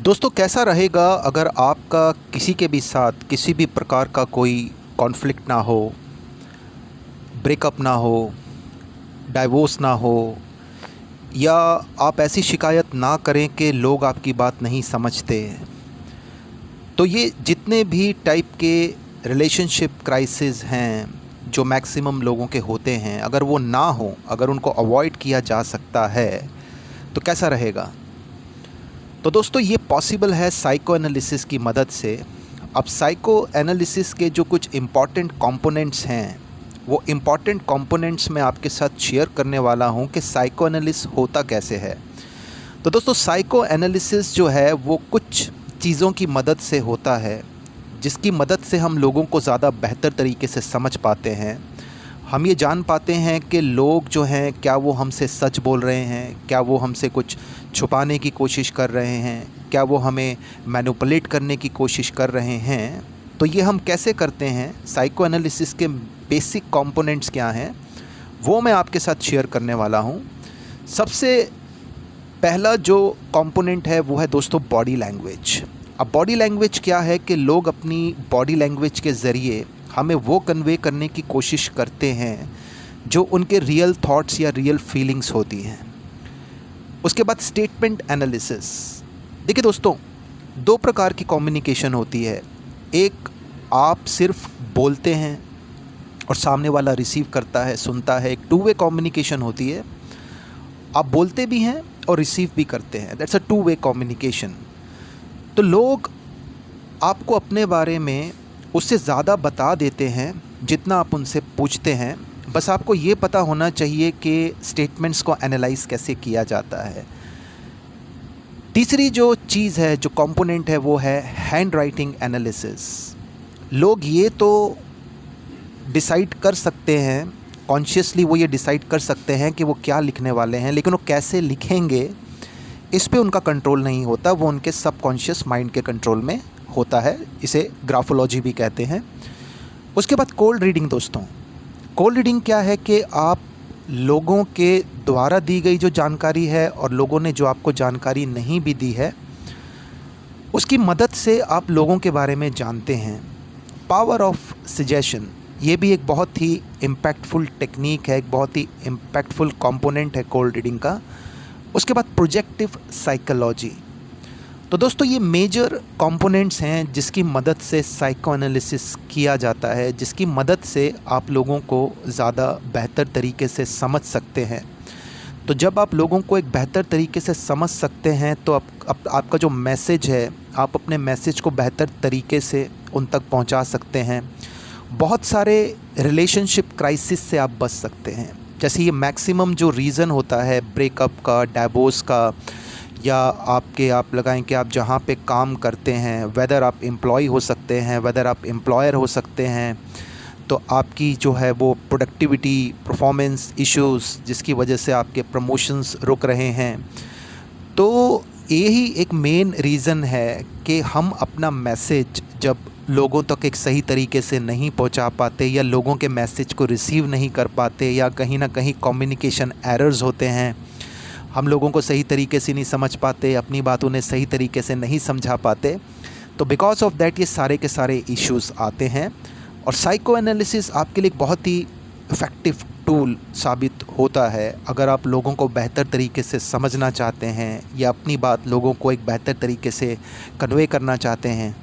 दोस्तों कैसा रहेगा अगर आपका किसी के भी साथ किसी भी प्रकार का कोई कॉन्फ्लिक्ट ना हो, ब्रेकअप ना हो, डाइवोर्स ना हो, या आप ऐसी शिकायत ना करें कि लोग आपकी बात नहीं समझते। तो ये जितने भी टाइप के रिलेशनशिप क्राइसिस हैं जो मैक्सिमम लोगों के होते हैं, अगर वो ना हो, अगर उनको अवॉइड किया जा सकता है तो कैसा रहेगा। तो दोस्तों ये पॉसिबल है साइको एनालिसिस की मदद से। अब साइको एनालिसिस के जो कुछ इम्पॉर्टेंट कंपोनेंट्स हैं, वो इम्पॉर्टेंट कंपोनेंट्स मैं आपके साथ शेयर करने वाला हूं कि साइको एनालिसिस होता कैसे है। तो दोस्तों साइको एनालिसिस जो है वो कुछ चीज़ों की मदद से होता है, जिसकी मदद से हम लोगों को ज़्यादा बेहतर तरीके से समझ पाते हैं। हम ये जान पाते हैं कि लोग जो हैं क्या वो हमसे सच बोल रहे हैं, क्या वो हमसे कुछ छुपाने की कोशिश कर रहे हैं, क्या वो हमें मैनिपुलेट करने की कोशिश कर रहे हैं। तो ये हम कैसे करते हैं, साइको एनालिसिस के बेसिक कंपोनेंट्स क्या हैं, वो मैं आपके साथ शेयर करने वाला हूँ। सबसे पहला जो कंपोनेंट है वो है दोस्तों बॉडी लैंग्वेज। अब बॉडी लैंग्वेज क्या है कि लोग अपनी बॉडी लैंग्वेज के ज़रिए हमें वो कन्वे करने की कोशिश करते हैं जो उनके रियल थॉट्स या रियल फीलिंग्स होती हैं। उसके बाद स्टेटमेंट एनालिसिस। देखिए दोस्तों, दो प्रकार की कम्युनिकेशन होती है। एक, आप सिर्फ बोलते हैं और सामने वाला रिसीव करता है, सुनता है। एक टू वे कम्युनिकेशन होती है, आप बोलते भी हैं और रिसीव भी करते हैं। That's a two way communication. तो लोग आपको अपने बारे में उससे ज़्यादा बता देते हैं जितना आप उनसे पूछते हैं। बस आपको ये पता होना चाहिए कि स्टेटमेंट्स को एनालाइज कैसे किया जाता है। तीसरी जो चीज़ है, जो कंपोनेंट है, वो है हैंड राइटिंग एनालिसिस। लोग ये तो डिसाइड कर सकते हैं, कॉन्शियसली वो ये डिसाइड कर सकते हैं कि वो क्या लिखने वाले हैं, लेकिन वो कैसे लिखेंगे इस पे उनका कंट्रोल नहीं होता। वो उनके सबकॉन्शियस माइंड के कंट्रोल में होता है। इसे ग्राफोलॉजी भी कहते हैं। उसके बाद कोल्ड रीडिंग। दोस्तों कोल्ड रीडिंग क्या है कि आप लोगों के द्वारा दी गई जो जानकारी है और लोगों ने जो आपको जानकारी नहीं भी दी है, उसकी मदद से आप लोगों के बारे में जानते हैं। पावर ऑफ सजेशन, ये भी एक बहुत ही इम्पैक्टफुल टेक्निक है, एक बहुत ही इम्पैक्टफुल कंपोनेंट है कोल्ड रीडिंग का। उसके बाद प्रोजेक्टिव साइकोलॉजी। तो दोस्तों ये मेजर कंपोनेंट्स हैं जिसकी मदद से साइको एनालिसिस किया जाता है, जिसकी मदद से आप लोगों को ज़्यादा बेहतर तरीके से समझ सकते हैं। तो जब आप लोगों को एक बेहतर तरीके से समझ सकते हैं तो आपका जो मैसेज है, आप अपने मैसेज को बेहतर तरीके से उन तक पहुंचा सकते हैं। बहुत सारे रिलेशनशिप क्राइसिस से आप बच सकते हैं। जैसे ये मैक्सिमम जो रीज़न होता है ब्रेकअप का, डाइवोर्स का, या आप लगाएं कि आप जहाँ पे काम करते हैं, वेदर आप एम्प्लॉय हो सकते हैं, वेदर आप एम्प्लॉयर हो सकते हैं, तो आपकी जो है वो प्रोडक्टिविटी, परफॉर्मेंस इश्यूज़ जिसकी वजह से आपके प्रमोशंस रुक रहे हैं। तो यही एक मेन रीज़न है कि हम अपना मैसेज जब लोगों तक एक सही तरीके से नहीं पहुंचा पाते, या लोगों के मैसेज को रिसीव नहीं कर पाते, या कहीं ना कहीं कम्युनिकेशन एरर्स होते हैं, हम लोगों को सही तरीके से नहीं समझ पाते, अपनी बात उन्हें सही तरीके से नहीं समझा पाते। तो बिकॉज ऑफ दैट ये सारे के सारे इश्यूज़ आते हैं। और साइको एनालिसिस आपके लिए एक बहुत ही इफ़ेक्टिव टूल साबित होता है अगर आप लोगों को बेहतर तरीके से समझना चाहते हैं या अपनी बात लोगों को एक बेहतर तरीके से कन्वे करना चाहते हैं।